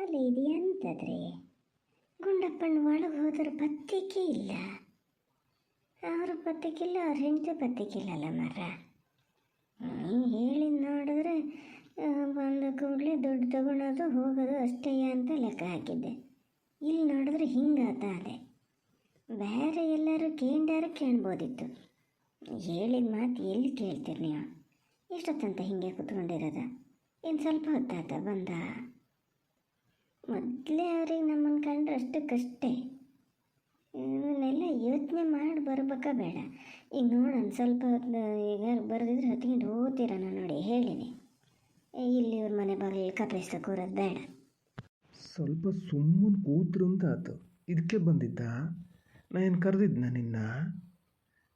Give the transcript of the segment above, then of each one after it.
ಅಲ್ಲ ಇದು ಎಂತದ್ರಿ? ಗುಂಡಪ್ಪನ ಒಳಗೆ ಹೋದ್ರೆ ಪತ್ತಿಕೆ ಇಲ್ಲ, ಅವರು ಪತ್ತಿಕ್ಕಿಲ್ಲ, ಅವ್ರ ಹೆಂಡತಿ ಪತ್ತಿಕ್ಕಿಲ್ಲಲ್ಲ ಮರ. ನೀವು ಹೇಳಿ ನೋಡಿದ್ರೆ ಬಂದ ಕೂಡಲೇ ದುಡ್ಡು ತಗೊಳೋದು ಹೋಗೋದು ಅಷ್ಟೇ ಅಂತ ಲೆಕ್ಕ ಹಾಕಿದ್ದೆ. ಇಲ್ಲಿ ನೋಡಿದ್ರೆ ಹಿಂಗಾತ ಅದೇ. ಬೇರೆ ಎಲ್ಲರೂ ಕೇಂಡಾರು ಕೇಳ್ಬೋದಿತ್ತು, ಹೇಳಿದ ಮಾತು ಎಲ್ಲಿ ಕೇಳ್ತೀರಿ ನೀವು? ಎಷ್ಟೊತ್ತಂತ ಹಿಂಗೆ ಕೂತ್ಕೊಂಡಿರೋದ? ಏನು ಸ್ವಲ್ಪ ಹೊತ್ತಾತ ಬಂದ? ಮೊದಲೇ ಅವ್ರಿಗೆ ನಮ್ಮನ್ನು ಕಂಡ್ರೆ ಅಷ್ಟಕ್ಕಷ್ಟೇ. ಇವನ್ನೆಲ್ಲ ಯೋಚನೆ ಮಾಡಿ ಬರ್ಬೇಕಾ ಬೇಡ? ಈಗ ನೋಡೋಣ, ಸ್ವಲ್ಪ ಹೊತ್ತು ಈಗ ಬರೆದಿದ್ರೆ ಹೊತ್ಕೊಂಡು ಹೋಗ್ತೀರ ನೋಡಿ ಹೇಳಿನಿ. ಇಲ್ಲಿ ಇವ್ರ ಮನೆ ಬಾಗಿಲು ಕಪ್ಪಿಸ್ತ ಕೂರೋದು ಬೇಡ. ಸ್ವಲ್ಪ ಸುಮ್ಮನೆ ಕೂತ್ರು ಅಂತ ಆಯ್ತು. ಇದಕ್ಕೆ ಬಂದಿದ್ದ? ನಾ ಏನು ಕರೆದಿದ್ನ ನಿನ್ನ?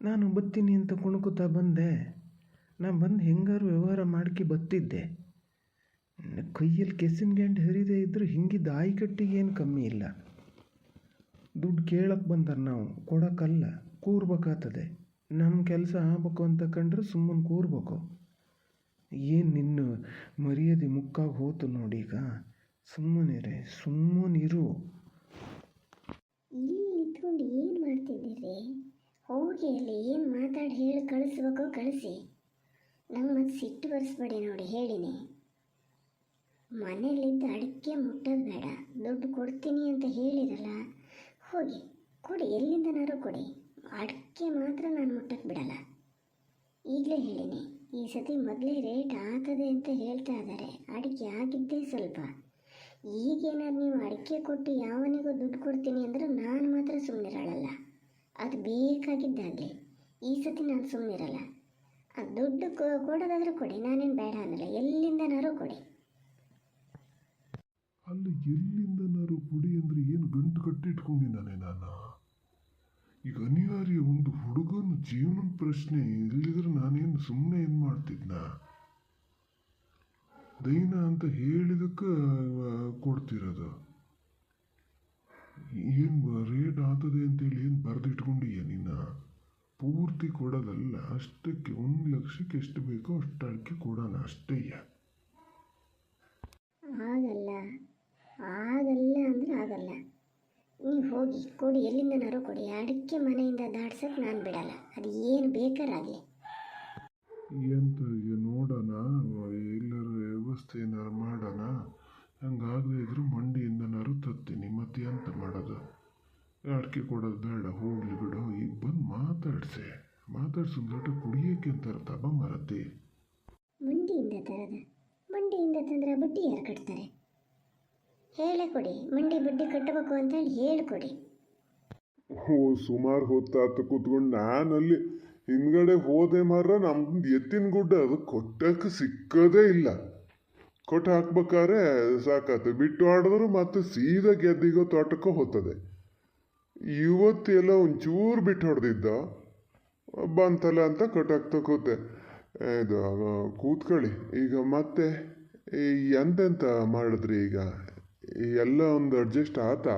ನಾನು ಬತ್ತೀನಿ ಅಂತ ಕುಣ್ಕೋತಾ ಬಂದೆ. ನಾನು ಬಂದು ಹೆಂಗಾರು ವ್ಯವಹಾರ ಮಾಡ್ಕಿ ಬತ್ತಿದ್ದೆ. ಕೈಯಲ್ಲಿ ಕೆಸಿನ ಗಂಟು ಹರಿದೇ ಇದ್ದರೂ ಹಿಂಗಿದ್ದ ಆಯ್ಕಟ್ಟಿಗೆ ಏನು ಕಮ್ಮಿ ಇಲ್ಲ. ದುಡ್ಡು ಕೇಳಕ್ಕೆ ಬಂದಾರೆ, ನಾವು ಕೊಡೋಕ್ಕಲ್ಲ, ಕೂರ್ಬೇಕಾಗ್ತದೆ. ನಮ್ಮ ಕೆಲಸ ಆಗ್ಬೇಕು ಅಂತ ಕಂಡ್ರೆ ಸುಮ್ಮನೆ ಕೂರ್ಬೇಕು. ಏನು ನಿನ್ನ ಮರ್ಯಾದೆ ಮುಕ್ಕಾಗಿ ಹೋತು ನೋಡೀಗ. ಸುಮ್ಮನಿರೆ, ಸುಮ್ಮನಿರು. ಇಲ್ಲಿ ನಿಂತ್ಕೊಂಡು ಏನು ಮಾಡ್ತಿದ್ದೀರಿ? ಹೋಗಿ ಅಲ್ಲಿ ಏನು ಮಾತಾಡಿ ಹೇಳಿ ಕಳಿಸ್ಬೇಕೋ ಕಳಿಸಿ. ನಂಗೆ ಮತ್ತೆ ಸಿಟ್ಟು ಬರೆಸ್ಬೇಡಿ ನೋಡಿ ಹೇಳಿನಿ. ಮನೇಲಿದ್ದ ಅಡಿಕೆ ಮುಟ್ಟೋದು ಬೇಡ. ದುಡ್ಡು ಕೊಡ್ತೀನಿ ಅಂತ ಹೇಳಿರಲ್ಲ, ಹೋಗಿ ಕೊಡಿ, ಎಲ್ಲಿಂದನಾರು ಕೊಡಿ. ಅಡಿಕೆ ಮಾತ್ರ ನಾನು ಮುಟ್ಟಕ್ಕೆ ಬಿಡಲ್ಲ. ಈಗಲೇ ಹೇಳಿನಿ, ಈ ಸತಿ ಮೊದಲೇ ರೇಟ್ ಆಗ್ತದೆ ಅಂತ ಹೇಳ್ತಾ ಇದ್ದಾರೆ. ಅಡಿಕೆ ಆಗಿದ್ದೇ ಸ್ವಲ್ಪ. ಈಗೇನಾದ್ರು ನೀವು ಅಡಿಕೆ ಕೊಟ್ಟು ಯಾವನಿಗೂ ದುಡ್ಡು ಕೊಡ್ತೀನಿ ಅಂದರೆ ನಾನು ಮಾತ್ರ ಸುಮ್ಮನಿರಲ್ಲ. ಅದು ಬೇಕಾಗಿದ್ದಾಗಲಿ. ಈ ಸತಿ ನಾನು ಸುಮ್ಮನಿರಲ್ಲ. ಆ ದುಡ್ಡು ಕೊಡೋದಾದ್ರೂ ಕೊಡಿ, ನಾನೇನು ಬೇಡ ಅನ್ನಲ್ಲ. ಎಲ್ಲಿಂದನಾರು ಕೊಡಿ. ಅಲ್ಲಿ ಎಲ್ಲಿಂದನಾರು ಕೊಡಿ ಅಂದರೆ ಏನು ಗಂಟು ಕಟ್ಟಿಟ್ಕೊಂಡಿದ್ದಾನೆ ನಾನು? ಈಗ ಅನಿವಾರ್ಯ ಒಂದು ಹುಡುಗನ ಜೀವನದ ಪ್ರಶ್ನೆ. ಇಲ್ಲಿದ್ರೆ ನಾನೇನು ಸುಮ್ಮನೆ ಏನು ಮಾಡ್ತಿದ್ನ? ದೈನ ಅಂತ ಹೇಳಿದಕ್ಕೆ ಕೊಡ್ತಿರೋದು. ಏನು ರೇಟ್ ಆಗ್ತದೆ ಅಂತೇಳಿ ಏನು ಬರೆದಿಟ್ಕೊಂಡಿಯ ನೀನು? ಪೂರ್ತಿ ಕೊಡೋದಲ್ಲ, ಅಷ್ಟಕ್ಕೆ 1 ಲಕ್ಷಕ್ಕೆ ಎಷ್ಟು ಬೇಕೋ ಅಷ್ಟು ಅಡಿಕೆ ಕೊಡೋಣ ಅಷ್ಟೇ. ಆಗಲ್ಲ ಆಗಲ್ಲ ಅಂದರೆ ಆಗಲ್ಲ. ನೀವು ಹೋಗಿ ಕೊಡಿ, ಎಲ್ಲಿಂದನಾರು ಕೊಡಿ. ಅಡಿಕೆ ಮನೆಯಿಂದ ದಾಟ್ಸಕ್ಕೆ ನಾನು ಬಿಡಲ್ಲ, ಅದು ಏನು ಬೇಕಾರಾಗಲಿ. ಎಂತ ಈಗ ನೋಡೋಣ, ಎಲ್ಲರ ವ್ಯವಸ್ಥೆ ಏನಾರು ಮಾಡೋಣ. ಹಂಗಾಗದೇ ಇದ್ರೂ ಮಂಡಿಯಿಂದನಾರು ತತ್ತೀನಿ. ಮತ್ತೆ ಎಂತ ಮಾಡೋದು? ಅಡಿಕೆ ಕೊಡೋದು ಬೇಡ, ಹೋಗ್ಲಿ ಬಿಡು. ಈಗ ಬಂದು ಮಾತಾಡ್ಸೋದು ಕುಡಿಯೋಕ್ಕೆ ಅಂತಾರೆ ತಬ ಮರತಿ. ಮಂಡಿಯಿಂದ ತರದ? ಮಂಡಿಯಿಂದ ತಂದರೆ ಬಡ್ಡಿ ಯಾರು ಕಟ್ತಾರೆ? ಹೇಳೇ ಕೊಡಿ, ಮಂಡಿ ಬಡ್ಡಿ ಕಟ್ಟಬೇಕು ಅಂತೇಳಿ ಹೇಳಿಕೊಡಿ. ಸುಮಾರು ಹೊತ್ತಾತು ಕೂತ್ಕೊಂಡು ನಾನಲ್ಲಿ ಹಿಂದ್ಗಡೆ ಹೋದೆ ಮಾರ. ನಮ್ದು ಎತ್ತಿನ ಗುಡ್ಡ ಅದು ಕೊಟ್ಟಕ್ಕೆ ಸಿಕ್ಕೋದೇ ಇಲ್ಲ. ಕೊಟ್ಟು ಹಾಕ್ಬೇಕಾದ್ರೆ ಸಾಕಾತು, ಬಿಟ್ಟು ಆಡಿದ್ರು ಮತ್ತೆ ಸೀದಾ ಗೆದ್ದಿಗೋ ತೋಟಕ್ಕೋ ಹೋಗ್ತದೆ. ಇವತ್ತೆಲ್ಲ ಒಂಚೂರು ಬಿಟ್ಟು ಹೊಡೆದಿದ್ದ ಬಂತಲ್ಲ ಅಂತ ಕೊಟ್ಟಾಕ್ತಾ ಕೂತೆ. ಇದು ಕೂತ್ಕೊಳ್ಳಿ. ಈಗ ಮತ್ತೆ ಎಂತೆಂತ ಮಾಡಿದ್ರಿ? ಈಗ ಎಲ್ಲ ಒಂದು ಅಡ್ಜಸ್ಟ್ ಆತಾ?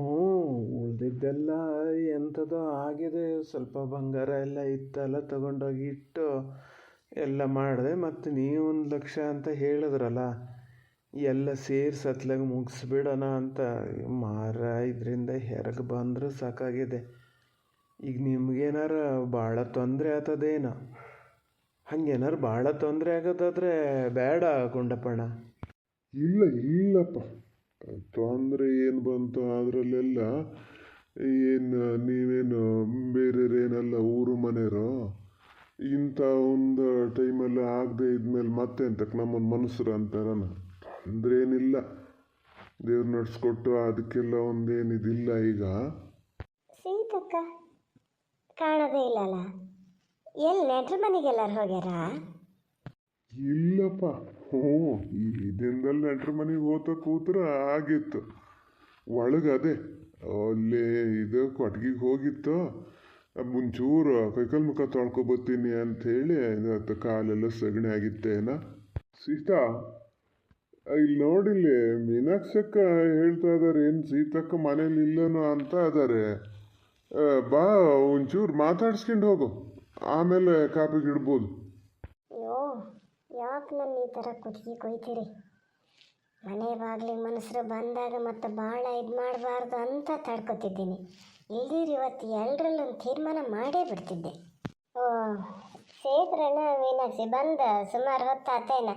ಉಳ್ದಿದ್ದೆಲ್ಲ ಎಂಥದೋ ಆಗಿದೆ. ಸ್ವಲ್ಪ ಬಂಗಾರ ಎಲ್ಲ ಇತ್ತಲ್ಲ, ತಗೊಂಡೋಗಿ ಇಟ್ಟು ಎಲ್ಲ ಮಾಡಿದೆ. ಮತ್ತು ನೀವು 1 ಲಕ್ಷ ಅಂತ ಹೇಳಿದ್ರಲ್ಲ, ಎಲ್ಲ ಸೇರಿಸಿ ಅತ್ಲಾಗ ಮುಗಿಸ್ಬಿಡೋಣ ಅಂತ ಮಾರ. ಇದರಿಂದ ಹೊರಗೆ ಬಂದರೂ ಸಾಕಾಗಿದೆ. ಈಗ ನಿಮ್ಗೇನಾರ ಭಾಳ ತೊಂದರೆ ಆಗ್ತದೇನೋ? ಹಂಗೇನಾರು ಭಾಳ ತೊಂದರೆ ಆಗೋದಾದರೆ ಬೇಡ ಗುಂಡಪ್ಪಣ್ಣ. ಇಲ್ಲಪ್ಪ, ತೊಂದರೆ ಏನು ಬಂತು ಅದರಲ್ಲೆಲ್ಲ? ಏನು ನೀವೇನು ಬೇರೆಯವ್ರೇನಲ್ಲ, ಊರು ಮನೆಯವರು. ಇಂಥ ಒಂದು ಟೈಮೆಲ್ಲ ಆಗದೆ ಇದ್ಮೇಲೆ ಮತ್ತೆ ಅಂತಕ್ಕೆ ನಮ್ಮನ್ನು ಮನುಷ್ಯರು ಅಂತಾರನ? ತೊಂದರೆ ಏನಿಲ್ಲ, ದೇವ್ರು ನಡೆಸ್ಕೊಟ್ಟು ಅದಕ್ಕೆಲ್ಲ ಒಂದೇನಿದಿಲ್ಲ. ಈಗ ಸೀತಕ್ಕ ಕಾಣೋದೇ ಇಲ್ಲಲ್ಲ, ಎಲ್ಲಿ ನೆಂಟ್ರ ಮನೆಗೆಲ್ಲರೂ ಹೋಗ್ಯಾರ? ಇಲ್ಲಪ್ಪ. ಈ ದಿನದಲ್ಲಿ ನೆಂಟ್ರ ಮನೆಗೆ ಹೋತ ಕೂತ್ರ ಆಗಿತ್ತು. ಒಳಗದೆ ಅಲ್ಲೇ ಇದು ಕೊಟ್ಟಿಗೆಗೆ ಹೋಗಿತ್ತು. ಮುಂಚೂರು ಕೈಕಾಲು ಮುಖ ತೊಳ್ಕೊಬತ್ತೀನಿ ಅಂಥೇಳಿ ಇವತ್ತು ಕಾಲೆಲ್ಲ ಸಗಣಿ ಆಗಿತ್ತೇನ. ಸೀತಾ, ಇಲ್ಲಿ ನೋಡಿಲ್ಲಿ ಮೀನಾಕ್ಷಕ್ಕ ಹೇಳ್ತಾ ಇದ್ದಾರೆ, ಏನು ಸೀತಕ್ಕ ಮನೇಲಿ ಇಲ್ಲನೋ ಅಂತ ಇದ್ದಾರೆ. ಬಾ, ಒಂಚೂರು ಮಾತಾಡ್ಸ್ಕೊಂಡು ಹೋಗು, ಆಮೇಲೆ ಕಾಪಿಗೆ ಇಡ್ಬೋದು. ಅಯ್ಯೋ, ಯಾಕೆ ನನ್ನ ಈ ಥರ ಕುತ್ತಿಗೆ ಕೊಯ್ತೀರಿ? ಮನೆ ಬಾಗಿಲಿಗೆ ಮನುಷ್ಯರು ಬಂದಾಗ ಮತ್ತು ಭಾಳ ಇದು ಮಾಡಬಾರ್ದು ಅಂತ ತಡ್ಕೊತಿದ್ದೀನಿ. ಇಲ್ದಿರು ಇವತ್ತು ಎಲ್ಲರಲ್ಲೊಂದು ತೀರ್ಮಾನ ಮಾಡೇ ಬಿಡ್ತಿದ್ದೆ. ಓ ಸೇತ್ರಣ್ಣ ಮೀನಾಕ್ಷಿ ಬಂದ ಸುಮಾರು ಹೊತ್ತಾತೇನ.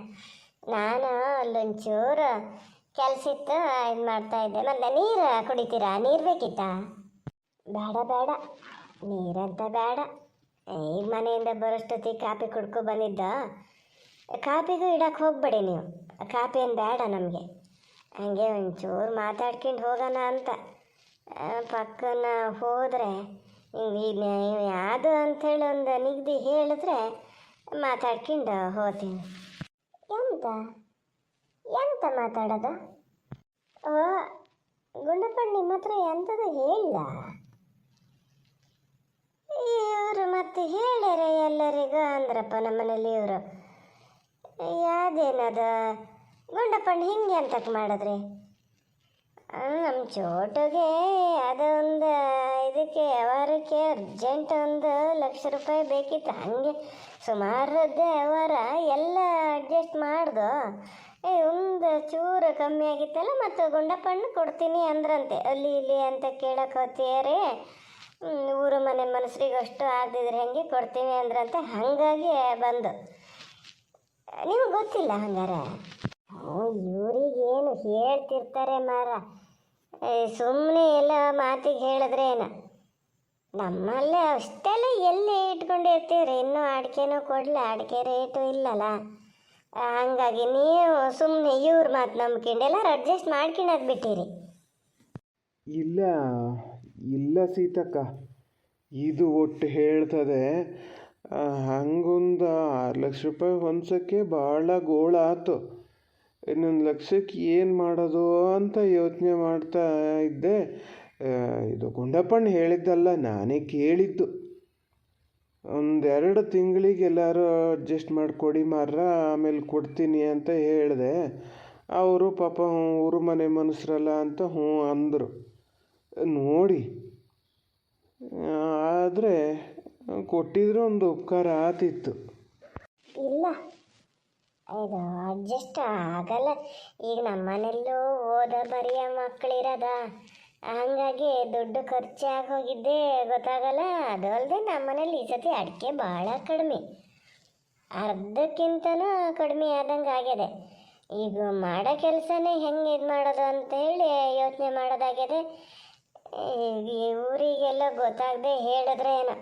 ನಾನು ಅಲ್ಲೊಂಚೂರು ಕೆಲಸ ಇತ್ತು ಇದು ಮಾಡ್ತಾಯಿದ್ದೆ. ಮತ್ತು ನೀರು ಕುಡಿತೀರಾ? ನೀರು ಬೇಕಿತ್ತಾ? ಬೇಡ ಬೇಡ, ನೀರಂತ ಬೇಡ. ಈಗ ಮನೆಯಿಂದ ಬರೋಷ್ಟೊತ್ತಿಗೆ ಕಾಪಿ ಕುಡ್ಕೊ ಬಂದಿದ್ದ. ಕಾಪಿಗೂ ಇಡಕ್ಕೆ ಹೋಗ್ಬೇಡಿ ನೀವು, ಕಾಪಿ ಏನು ಬೇಡ ನಮಗೆ. ಹಂಗೆ ಒಂಚೂರು ಮಾತಾಡ್ಕೊಂಡು ಹೋಗೋಣ ಅಂತ. ಪಕ್ಕನ ಹೋದರೆ ಯಾವುದು ಅಂಥೇಳಿ ಒಂದು ನಿಗದಿ ಹೇಳಿದ್ರೆ ಮಾತಾಡ್ಕೊಂಡು ಹೋಗ್ತೀನಿ. ಎಂತ ಎಂತ ಮಾತಾಡೋದು? ಓ ಗುಂಡಪ್ಪಣ್ಣ ನಿಮ್ಮ ಹತ್ರ ಎಂಥದ್ದು ಹೇಳಿಲ್ಲ? ಇವರು ಮತ್ತೆ ಹೇಳ್ಯಾರೆ ಎಲ್ಲರಿಗೂ ಅಂದ್ರಪ್ಪ ನಮ್ಮನೇಲಿ. ಇವರು ಯಾವ್ದೇನದ ಗುಂಡಪ್ಪಣ್ಣ ಹಿಂಗೆ ಅಂತಕ್ಕೆ ಮಾಡಿದ್ರಿ? ನಮ್ಮ ಚೋಟುಗೆ ಅದೊಂದು ಇದಕ್ಕೆ ವ್ಯವಹಾರಕ್ಕೆ ಅರ್ಜೆಂಟ್ 1,00,000 ಬೇಕಿತ್ತು. ಹಾಗೆ ಸುಮಾರದ್ದೇ ವ್ಯವಹಾರ ಎಲ್ಲ ಅಡ್ಜಸ್ಟ್ ಮಾಡ್ದು. ಒಂದು ಚೂರು ಕಮ್ಮಿ ಆಗಿತ್ತಲ್ಲ, ಮತ್ತು ಗುಂಡಪ್ಪಣ್ಣ ಕೊಡ್ತೀನಿ ಅಂದ್ರಂತೆ. ಅಲ್ಲಿ ಇಲ್ಲಿ ಅಂತ ಕೇಳಕ್ಕೆ ಹೋಗ್ತೀಯಾರೇ, ಊರು ಮನೆ ಮನುಷ್ಯರಿಗೆ ಅಷ್ಟು ಆಗದಿದ್ರೆ ಹೆಂಗೆ ಕೊಡ್ತೀವಿ ಅಂದ್ರಂತೆ. ಹಾಗಾಗಿ ಬಂದು ನಿಮಗೆ ಗೊತ್ತಿಲ್ಲ ಹಂಗಾರೆ? ಇವರಿಗೇನು ಹೇಳ್ತಿರ್ತಾರೆ ಮಾರ, ಸುಮ್ಮನೆ ಎಲ್ಲ ಮಾತಿಗೆ ಹೇಳಿದ್ರೆ ಏನು. ನಮ್ಮಲ್ಲೇ ಅಷ್ಟೆಲ್ಲ ಎಲ್ಲಿ ಇಟ್ಕೊಂಡಿರ್ತೀವ್ರಿ. ಇನ್ನೂ ಅಡಿಕೆನೂ ಕೊಡಲ, ಅಡಿಕೆ ರೇಟು ಇಲ್ಲಲ್ಲ. ಹಂಗಾಗಿ ನೀವು ಸುಮ್ಮನೆ ಇವ್ರ ಮಾತು ನಂಬ್ಕೊಂಡು ಎಲ್ಲರೂ ಅಡ್ಜಸ್ಟ್ ಮಾಡ್ಕೊಳೋದು ಬಿಟ್ಟಿರಿ. ಇಲ್ಲ ಇಲ್ಲ ಸೀತಕ್ಕ, ಇದು ಒಟ್ಟು ಹೇಳ್ತದೆ. ಹಂಗೊಂದು 6,00,000 ಹೊಂದ್ಸೋಕ್ಕೆ ಭಾಳ ಗೋಳ ಆಯ್ತು. ಇನ್ನೊಂದು 1,00,000ಕ್ಕೆ ಏನು ಮಾಡೋದು ಅಂತ ಯೋಚನೆ ಮಾಡ್ತಾ ಇದ್ದೆ. ಇದು ಗುಂಡಪ್ಪಣ್ಣ ಹೇಳಿದ್ದಲ್ಲ, ನಾನೇ ಕೇಳಿದ್ದು. 1-2 ತಿಂಗಳಿಗೆ ಎಲ್ಲರೂ ಅಡ್ಜಸ್ಟ್ ಮಾಡಿಕೊಡಿ ಮಾರ್ರ, ಆಮೇಲೆ ಕೊಡ್ತೀನಿ ಅಂತ ಹೇಳಿದೆ. ಅವರು ಪಾಪ ಊರು ಮನೆ ಮನುಷ್ಯರಲ್ಲ ಅಂತ ಹ್ಞೂ ಅಂದರು. ನೋಡಿ, ಆದರೆ ಕೊಟ್ಟಿದ್ರೆ ಒಂದು ಉಪಕಾರ ಆತಿತ್ತು. ಇಲ್ಲ, ಇದು ಅಡ್ಜಸ್ಟ್ ಆಗಲ್ಲ. ಈಗ ನಮ್ಮ ಮನೆಯಲ್ಲೂ ಓದ ಬರೆಯೋ ಮಕ್ಕಳಿರೋದ, ಹಾಗಾಗಿ ದುಡ್ಡು ಖರ್ಚಾಗಿ ಹೋಗಿದ್ದೇ ಗೊತ್ತಾಗಲ್ಲ. ಅದು ಅಲ್ಲದೆ ನಮ್ಮ ಮನೇಲಿ ಈ ಸತಿ ಅಡಿಕೆ ಭಾಳ ಕಡಿಮೆ, ಅರ್ಧಕ್ಕಿಂತನೂ ಕಡಿಮೆ ಆದಂಗೆ ಆಗಿದೆ. ಈಗ ಮಾಡೋ ಕೆಲಸನೇ ಹೆಂಗೆ ಇದು ಮಾಡೋದು ಅಂತೇಳಿ ಯೋಚನೆ ಮಾಡೋದಾಗಿದೆ. ಈ ಊರಿಗೆಲ್ಲ ಗೊತ್ತಾಗದೆ ಹೇಳಿದ್ರೆ ಏನೋ.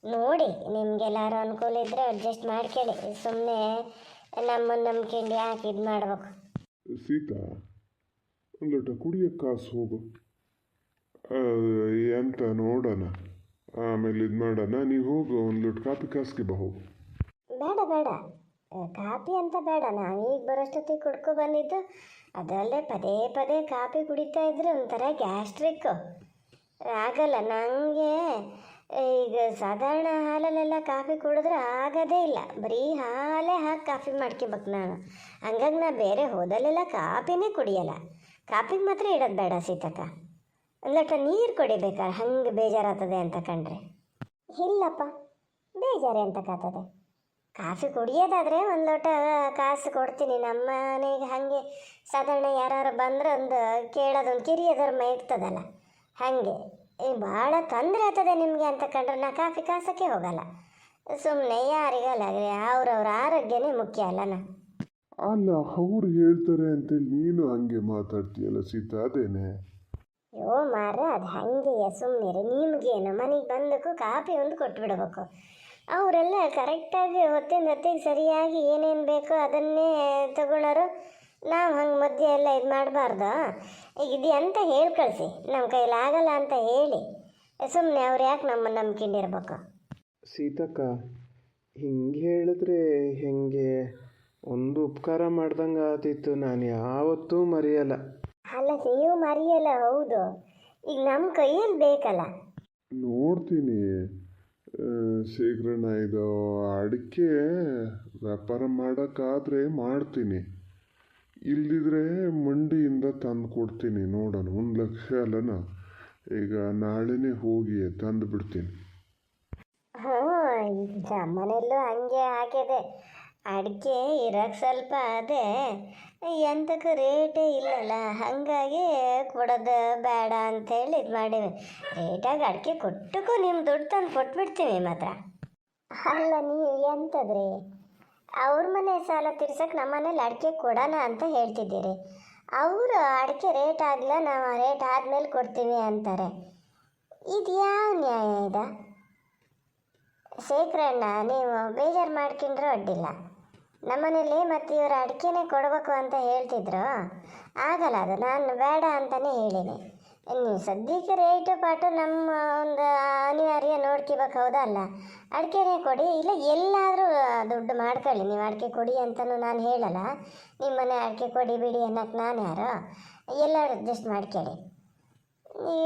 ನೋಡಿ, ನಿಮಗೆಲ್ಲರೂ ಅನುಕೂಲ ಇದ್ದರೆ ಅಡ್ಜಸ್ಟ್ ಮಾಡ್ಕೊಳ್ಳಿ. ಸುಮ್ಮನೆ ನಮ್ಮನ್ನು ನಂಬ್ಕೊಂಡು ಯಾಕೆ ಇದು ಮಾಡ್ಬೇಕು? ಸೀತಾ, ಒಂದು ಲೋಟ ಕುಡಿಯೋಕ್ಕೆ ಕಾಸು ಹೋಗು. ಎಂತ ನೋಡೋಣ, ಆಮೇಲೆ ಇದು ಮಾಡೋಣ. ನೀವು ಹೋಗು, ಒಂದು ಲೋಟ ಕಾಪಿ ಕಾಸ್ಗೆ ಬಾ ಹೋಗು. ಬೇಡ ಬೇಡ, ಕಾಪಿ ಅಂತ ಬೇಡ. ನಾವೀಗ ಬರೋಷ್ಟೊತ್ತಿಗೆ ಕುಡ್ಕೊ ಬಂದಿದ್ದು. ಅದರಲ್ಲೇ ಪದೇ ಪದೇ ಕಾಪಿ ಕುಡಿತಾ ಇದ್ರೆ ಒಂಥರ ಗ್ಯಾಸ್ಟ್ರಿಕ್ಕು ಆಗಲ್ಲ ನನಗೆ. ಈಗ ಸಾಧಾರಣ ಹಾಲಲ್ಲೆಲ್ಲ ಕಾಫಿ ಕುಡಿದ್ರೆ ಆಗೋದೇ ಇಲ್ಲ. ಬರೀ ಹಾಲೇ ಹಾಕಿ ಕಾಫಿ ಮಾಡ್ಕೊಬೇಕು ನಾನು. ಹಂಗಾಗಿ ನಾ ಬೇರೆ ಹೋದಲ್ಲೆಲ್ಲ ಕಾಪಿನೇ ಕುಡಿಯಲ್ಲ. ಕಾಪಿಗೆ ಮಾತ್ರ ಇಡೋದು ಬೇಡ ಸೀತಕ್ಕ. ಒಂದು ಲೋಟ ನೀರು ಕುಡಿಬೇಕಾ? ಹಂಗೆ ಬೇಜಾರಾಗ್ತದೆ ಅಂತ ಕಂಡ್ರೆ. ಇಲ್ಲಪ್ಪ, ಬೇಜಾರು ಎಂತಕ್ಕಾಗ್ತದೆ. ಕಾಫಿ ಕುಡಿಯೋದಾದರೆ ಒಂದು ಲೋಟ ಕಾಸು ಕೊಡ್ತೀನಿ. ನಮ್ಮ ಮನೆಗೆ ಹಾಗೆ ಸಾಧಾರಣ ಯಾರು ಬಂದ್ರೆ ಒಂದು ಕೇಳೋದೊಂದು ಕಿರಿಯ ಧರ್ಮ ಇರ್ತದಲ್ಲ, ಹಾಗೆ ಭಾಳ ತೊಂದರೆ ಆಗ್ತದೆ ನಿಮಗೆ ಅಂತ ಕಂಡ್ರೆ ನಾ ಕಾಫಿ ಕಾಸಕ್ಕೆ ಹೋಗಲ್ಲ. ಸುಮ್ಮನೆ ಯಾರಿಗಲ್ಲ, ಅವ್ರವ್ರ ಆರೋಗ್ಯನೇ ಮುಖ್ಯ ಅಲ್ಲನ. ಅಲ್ಲ, ಅವ್ರು ಹೇಳ್ತಾರೆ ಅಂತೇಳಿ ನೀನು ಹಂಗೆ ಮಾತಾಡ್ತೀಯಲ್ಲ ಸೀತಾ, ಅದೇನೆ? ಯೋ ಮಾರ, ಅದು ಹಾಗೆಯೇ, ಸುಮ್ಮನೆ ನಿಮಗೇನು ಮನೆಗೆ ಬಂದಕ್ಕೂ ಕಾಫಿ ಒಂದು ಕೊಟ್ಬಿಡ್ಬೇಕು. ಅವರೆಲ್ಲ ಕರೆಕ್ಟಾಗಿ ಹೊತ್ತಿಗೆ ಸರಿಯಾಗಿ ಏನೇನು ಬೇಕೋ ಅದನ್ನೇ ತಗೊಳ್ಳೋರು. ನಾವು ಹಂಗೆ ಮಧ್ಯೆ ಎಲ್ಲ ಇದು ಮಾಡಬಾರ್ದು. ಈಗ ಇದು ಅಂತ ಹೇಳಿ ಕಳಿಸಿ, ನಮ್ಮ ಕೈಲಾಗಲ್ಲ ಅಂತ ಹೇಳಿ. ಸುಮ್ಮನೆ ಅವ್ರು ಯಾಕೆ ನಮ್ಮನ್ನು ನಂಬ್ಕೊಂಡಿರ್ಬೇಕು? ಸೀತಕ್ಕ, ಹಿಂಗೆ ಹೇಳಿದ್ರೆ ಹೆಂಗೆ? ಒಂದು ಉಪಕಾರ ಮಾಡ್ದಂಗೆ ಆತಿತ್ತು, ನಾನು ಯಾವತ್ತೂ ಮರೆಯಲ್ಲ. ಅಲ್ಲ, ನೀವು ಮರೆಯಲ್ಲ, ಹೌದು. ಈಗ ನಮ್ಮ ಕೈಯಲ್ಲಿ ಬೇಕಲ್ಲ. ನೋಡ್ತೀನಿ ಶೇಖರಣ್ಣ, ಇದು ಅಡಿಕೆ ವ್ಯಾಪಾರ ಮಾಡೋಕ್ಕಾದರೆ ಮಾಡ್ತೀನಿ, ಇಲ್ಲದಿದ್ರೆ ಮಂಡಿಯಿಂದ ತಂದು ಕೊಡ್ತೀನಿ. ನೋಡೋಣ, 1,00,000 ಅಲ್ಲನ, ಈಗ ನಾಳೆನೇ ಹೋಗಿ ತಂದು ಬಿಡ್ತೀನಿ. ಹಾಂ, ನಮ್ಮನೆಯಲ್ಲೂ ಹಂಗೆ ಆಗಿದೆ. ಅಡಿಕೆ ಇರೋಕ್ಕೆ ಸ್ವಲ್ಪ ಅದೇ, ಎಂತಕ್ಕೆ ರೇಟೇ ಇಲ್ಲಲ್ಲ, ಹಾಗಾಗಿ ಕೊಡೋದು ಬೇಡ ಅಂಥೇಳಿ ಇದು ಮಾಡೀವಿ. ರೇಟಾಗಿ ಅಡಿಕೆ ಕೊಟ್ಟಕ್ಕೂ ನಿಮ್ಮ ದುಡ್ಡು ತಂದು ಕೊಟ್ಬಿಡ್ತೀವಿ ಮಾತ್ರ. ಅಲ್ಲ ನೀವು ಎಂತದ್ರಿ, ಅವ್ರ ಮನೆ ಸಾಲ ತೀರ್ಸಕ್ಕೆ ನಮ್ಮ ಮನೇಲಿ ಅಡಿಕೆ ಕೊಡೋಣ ಅಂತ ಹೇಳ್ತಿದ್ದೀರಿ. ಅವರು ಅಡಿಕೆ ರೇಟ್ ಆಗಲ್ಲ, ನಾವು ರೇಟ್ ಆದಮೇಲೆ ಕೊಡ್ತೀವಿ ಅಂತಾರೆ. ಇದು ಯಾವ ನ್ಯಾಯ ಇದೆ? ಶೇಖರಣ್ಣ, ನೀವು ಬೇಜಾರು ಮಾಡ್ಕೊಂಡ್ರೂ ಅಡ್ಡಿಲ್ಲ. ನಮ್ಮನೇಲಿ ಮತ್ತು ಇವರು ಅಡಿಕೆನೇ ಕೊಡಬೇಕು ಅಂತ ಹೇಳ್ತಿದ್ರು. ಆಗಲ್ಲ, ಅದು ನಾನು ಬೇಡ ಅಂತಲೇ ಹೇಳೀನಿ. ನೀವು ಸದ್ಯಕ್ಕೆ ರೇಟು ಪಾಟು ನಮ್ಮ ಒಂದು ಅನಿವಾರ್ಯ ನೋಡ್ಕೋಬೇಕು, ಹೌದಲ್ಲ? ಅಡಿಕೆನೇ ಕೊಡಿ, ಇಲ್ಲ ಎಲ್ಲಾದರೂ ದುಡ್ಡು ಮಾಡ್ಕೊಳ್ಳಿ. ನೀವು ಅಡಿಕೆ ಕೊಡಿ ಅಂತಲೂ ನಾನು ಹೇಳಲ್ಲ. ನಿಮ್ಮ ಮನೆ ಅಡಿಕೆ ಕೊಡಿ ಬಿಡಿ ಅನ್ನೋಕ್ಕೆ ನಾನು ಯಾರು? ಎಲ್ಲರೂ ಅಡ್ಜಸ್ಟ್ ಮಾಡ್ಕೊಳ್ಳಿ.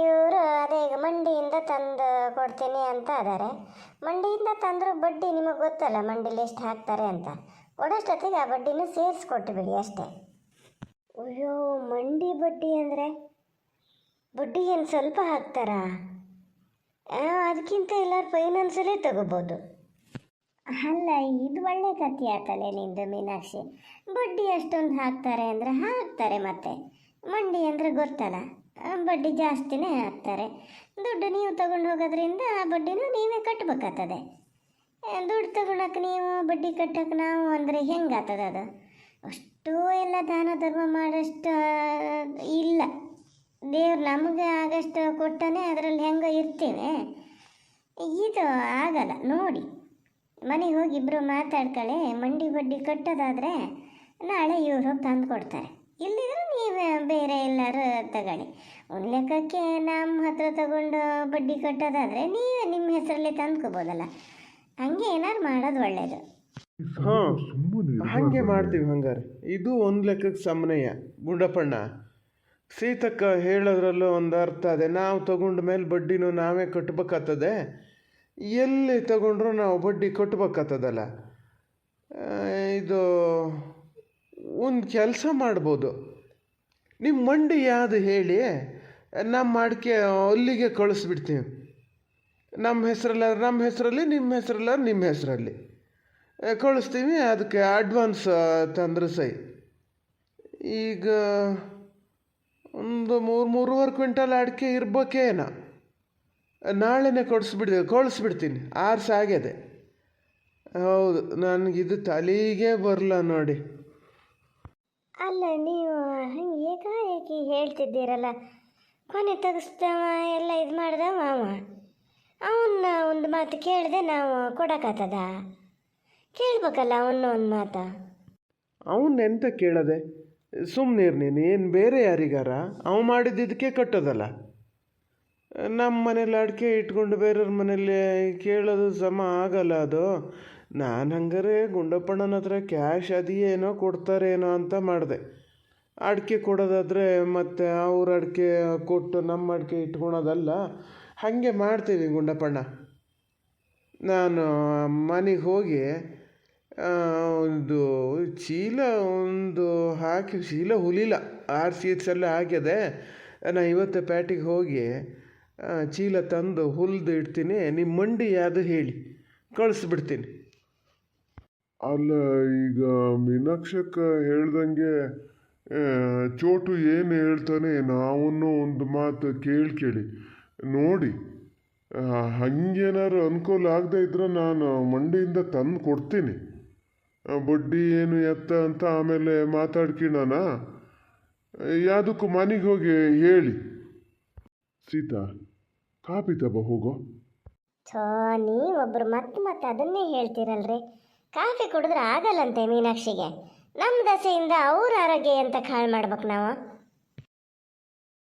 ಇವರು ಅದೇ ಈಗ ಮಂಡಿಯಿಂದ ತಂದು ಕೊಡ್ತೀನಿ ಅಂತ ಅದಾರೆ. ಮಂಡಿಯಿಂದ ತಂದರೂ ಬಡ್ಡಿ ನಿಮಗೆ ಗೊತ್ತಲ್ಲ, ಮಂಡಿಲಿ ಎಷ್ಟು ಹಾಕ್ತಾರೆ ಅಂತ. ಕೊಡೋಷ್ಟೊತ್ತಿಗೆ ಆ ಬಡ್ಡಿನೂ ಸೇರಿಸ್ಕೊಟ್ಬಿಡಿ ಅಷ್ಟೇ. ಅಯ್ಯೋ, ಮಂಡಿ ಬಡ್ಡಿ ಅಂದರೆ ಬಡ್ಡಿ ಏನು ಸ್ವಲ್ಪ ಹಾಕ್ತಾರಾ? ಅದಕ್ಕಿಂತ ಎಲ್ಲರೂ ಫೈನಾನ್ಸಲ್ಲೇ ತಗೋಬೋದು. ಅಲ್ಲ, ಇದು ಒಳ್ಳೆ ಕಥೆ ಆತಲೇ ನಿಂದು ಮೀನಾಕ್ಷಿ. ಬಡ್ಡಿ ಅಷ್ಟೊಂದು ಹಾಕ್ತಾರೆ ಅಂದರೆ ಹಾಕ್ತಾರೆ, ಮತ್ತೆ ಮಂಡಿ ಅಂದರೆ ಗೊತ್ತಲ್ಲ, ಬಡ್ಡಿ ಜಾಸ್ತಿನೇ ಹಾಕ್ತಾರೆ. ದುಡ್ಡು ನೀವು ತಗೊಂಡು ಹೋಗೋದ್ರಿಂದ ಆ ಬಡ್ಡಿನೂ ನೀವೇ ಕಟ್ಟಬೇಕಾಗ್ತದೆ. ದುಡ್ಡು ತಗೊಳಕ್ಕೆ ನೀವು ಬಡ್ಡಿ ಕಟ್ಟಕ್ಕೆ ನಾವು ಅಂದರೆ ಹೆಂಗಾಗ್ತದೆ? ಅದು ಅಷ್ಟೂ ಎಲ್ಲ ದಾನ ಧರ್ಮ ಮಾಡೋಷ್ಟು ಇಲ್ಲ. ದೇವ್ರು ನಮಗೆ ಆಗಷ್ಟು ಕೊಟ್ಟನೇ ಅದರಲ್ಲಿ ಹೆಂಗೆ ಇರ್ತೀವಿ. ಇದು ಆಗಲ್ಲ ನೋಡಿ. ಮನೆಗೆ ಹೋಗಿ ಇಬ್ಬರು ಮಾತಾಡ್ಕೊಳ್ಳಿ. ಮಂಡಿ ಬಡ್ಡಿ ಕಟ್ಟೋದಾದರೆ ನಾಳೆ ಇವ್ರು ಹೋಗಿ ತಂದು ಕೊಡ್ತಾರೆ. ಇಲ್ಲಿದ್ರೆ ನೀವೇ ಬೇರೆ ಎಲ್ಲರೂ ತಗೊಳ್ಳಿ. ಒಂದು ಲೆಕ್ಕಕ್ಕೆ ನಮ್ಮ ಹತ್ರ ತಗೊಂಡು ಬಡ್ಡಿ ಕಟ್ಟೋದಾದರೆ ನೀವೇ ನಿಮ್ಮ ಹೆಸರಲ್ಲಿ ತಂದ್ಕೋಬೋದಲ್ಲ. ಹಂಗೆ ಏನಾರು ಮಾಡೋದು ಒಳ್ಳೆಯದು. ಹಾಂ, ಹಾಗೆ ಮಾಡ್ತೀವಿ. ಹಂಗಾರೆ ಇದು ಒಂದು ಲೆಕ್ಕಕ್ಕೆ ಸಮನಯ್ಯ ಗುಂಡಪ್ಪಣ್ಣ. ಸೀತಕ್ಕ ಹೇಳೋದ್ರಲ್ಲೂ ಒಂದು ಅರ್ಥ ಅದೇ. ನಾವು ತಗೊಂಡ ಮೇಲೆ ಬಡ್ಡಿನೂ ನಾವೇ ಕಟ್ಬೇಕಾಗ್ತದೆ. ಎಲ್ಲಿ ತಗೊಂಡ್ರೂ ನಾವು ಬಡ್ಡಿ ಕಟ್ಬೇಕಾಗ್ತದಲ್ಲ. ಇದು ಒಂದು ಕೆಲಸ ಮಾಡ್ಬೋದು. ನಿಮ್ಮ ಮಂಡಿ ಯಾವುದು ಹೇಳಿ, ನಮ್ಮ ಅಡಿಕೆ ಅಲ್ಲಿಗೆ ಕಳಿಸ್ಬಿಡ್ತೀವಿ. ನಮ್ಮ ಹೆಸರಲ್ಲಿ, ನಿಮ್ಮ ಹೆಸರಲ್ಲಿ ಕಳಿಸ್ತೀವಿ. ಅದಕ್ಕೆ ಅಡ್ವಾನ್ಸ್ ತಂದ್ರೆ ಸೈ. ಈಗ ಒಂದು 3-3.5 ಕ್ವಿಂಟಲ್ ಅಡಿಕೆ ಇರ್ಬೇಕೇನ. ನಾಳೆನೇ ಕಳಿಸ್ಬಿಡ್ತೀನಿ. ಆಗಿದೆ. ಹೌದು, ನನಗಿದು ತಲೆಗೆ ಬರಲ್ಲ ನೋಡಿ. ಅಲ್ಲ, ನೀವು ಹಂಗೆ ಏಕಾಏಕಿ ಹೇಳ್ತಿದ್ದೀರಲ್ಲ. ಕೊನೆ ತೆಗಿಸ್ದವ ಎಲ್ಲ ಇದು ಮಾಡ್ದ ಮಾವ. ಅವನ್ನ ಒಂದು ಮಾತು ಕೇಳಿದೆ ನಾವು ಕೊಡೋಕ್ಕಾಗ್ತದ? ಕೇಳ್ಬೇಕಲ್ಲ ಅವನ್ನ ಒಂದು ಮಾತು. ಅವನ್ನೆಂತ ಕೇಳದೆ? ಸುಮ್ಮನಿರು ನೀನು. ಏನು ಬೇರೆ ಯಾರಿಗಾರ ಅವ ಮಾಡಿದ್ದಕ್ಕೆ ಕಟ್ಟೋದಲ್ಲ. ನಮ್ಮ ಮನೇಲಿ ಅಡಿಕೆ ಇಟ್ಕೊಂಡು ಬೇರೆಯವ್ರ ಮನೇಲಿ ಕೇಳೋದು ಸಮ ಆಗಲ್ಲ ಅದು. ನಾನು ಹಂಗಾರೆ ಗುಂಡಪ್ಪಣ್ಣನ ಹತ್ರ ಕ್ಯಾಶ್ ಅದೇನೋ ಕೊಡ್ತಾರೇನೋ ಅಂತ ಮಾಡಿದೆ. ಅಡಿಕೆ ಕೊಡೋದಾದರೆ ಮತ್ತು ಅವ್ರ ಅಡಿಕೆ ಕೊಟ್ಟು ನಮ್ಮ ಅಡಿಕೆ ಇಟ್ಕೊಳೋದಲ್ಲ. ಹಾಗೆ ಮಾಡ್ತೀವಿ ಗುಂಡಪ್ಪಣ್ಣ. ನಾನು ಮನೆಗೆ ಹೋಗಿ ಒಂದು ಚೀಲ ಹಾಕಿ, ಚೀಲ ಹುಲಿಲ್ಲ, 6 ಸೀಟ್ಸೆಲ್ಲ ಆಗಿದೆ. ನಾನು ಇವತ್ತು ಪ್ಯಾಟಿಗೆ ಹೋಗಿ ಚೀಲ ತಂದು ಹುಲ್ದು ಇಡ್ತೀನಿ. ನಿಮ್ಮ ಮಂಡಿ ಯಾವುದು ಹೇಳಿ ಕಳಿಸ್ಬಿಡ್ತೀನಿ. ಅಲ್ಲ, ಈಗ ಮೀನಾಕ್ಷಕ್ಕ ಹೇಳ್ದಂಗೆ ಚೋಟು ಏನು ಹೇಳ್ತಾನೆ ನಾವನ್ನು ಒಂದು ಮಾತು ಕೇಳಿ ನೋಡಿ. ಹಂಗೇನಾರು ಅನುಕೂಲ ಆಗದೆ ಇದ್ರೆ ನಾನು ಮಂಡಿಯಿಂದ ತಂದು ಕೊಡ್ತೀನಿ. ಬಡ್ಡಿ ಏನು ಎತ್ತ ಅಂತ ಆಮೇಲೆ ಮಾತಾಡ್ಕೊಳ್ಳೋಣ. ಯಾವುದಕ್ಕೂ ಮನೆಗೆ ಹೋಗಿ ಹೇಳಿ. ಸೀತಾ, ಕಾಪಿ ತಬ ಹೋಗೋ. ನೀವೊಬ್ಬರು ಮತ್ತೆ ಅದನ್ನೇ ಹೇಳ್ತೀರಲ್ರಿ. ಕಾಫಿ ಕುಡಿದ್ರೆ ಆಗಲ್ಲಂತೆ ಮೀನಾಕ್ಷಿಗೆ. ನಮ್ಮ ದಸೆಯಿಂದ ಅವ್ರ ಆರೋಗ್ಯ ಅಂತ ಹಾಳು ಮಾಡ್ಬೇಕು ನಾವು.